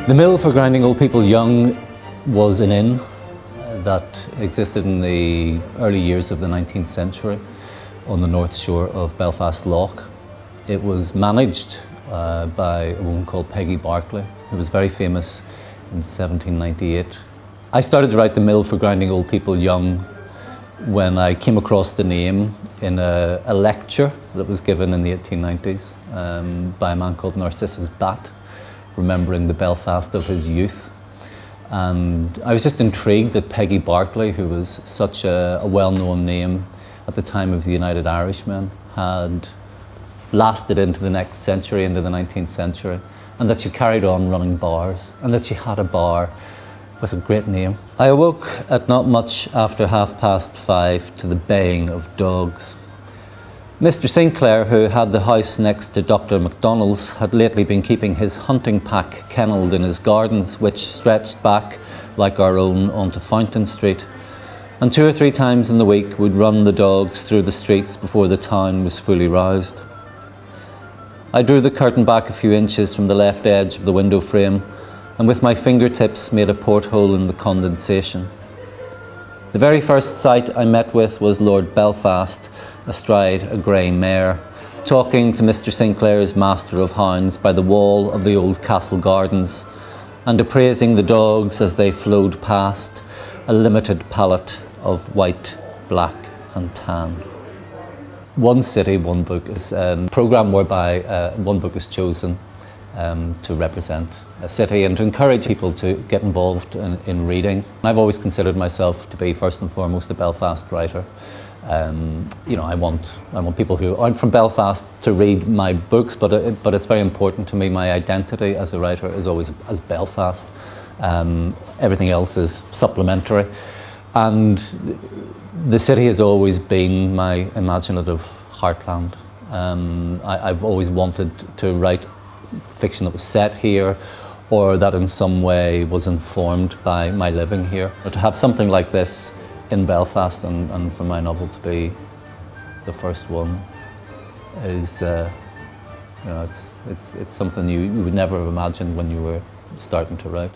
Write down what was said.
The mill for grinding old people young was an inn that existed in the early years of the 19th century on the north shore of Belfast Lough. It was managed by a woman called Peggy Barclay, who was very famous in 1798. I started to write The Mill for Grinding Old People Young when I came across the name in a lecture that was given in the 1890s by a man called Narcissus Batt, remembering the Belfast of his youth. And I was just intrigued that Peggy Barclay, who was such a well-known name at the time of the United Irishmen, had lasted into the next century, into the 19th century, and that she carried on running bars, and that she had a bar with a great name. I awoke at not much after 5:30 to the baying of dogs. Mr. Sinclair, who had the house next to Dr. MacDonald's, had lately been keeping his hunting pack kennelled in his gardens, which stretched back, like our own, onto Fountain Street. And 2 or 3 times in the week would run the dogs through the streets before the town was fully roused. I drew the curtain back a few inches from the left edge of the window frame, and with my fingertips made a porthole in the condensation. The very first sight I met with was Lord Belfast, astride a grey mare, talking to Mr. Sinclair's master of hounds by the wall of the old castle gardens, and appraising the dogs as they flowed past, a limited palette of white, black and tan. One city, one book is a programme whereby one book is chosen to represent a city and to encourage people to get involved in reading. I've always considered myself to be first and foremost a Belfast writer. You know, I want people who aren't from Belfast to read my books, but it's very important to me. My identity as a writer is always as Belfast. Everything else is supplementary, and the city has always been my imaginative heartland. I've always wanted to write fiction that was set here, or that in some way was informed by my living here. But to have something like this in Belfast and for my novel to be the first one is, you know, it's something you would never have imagined when you were starting to write.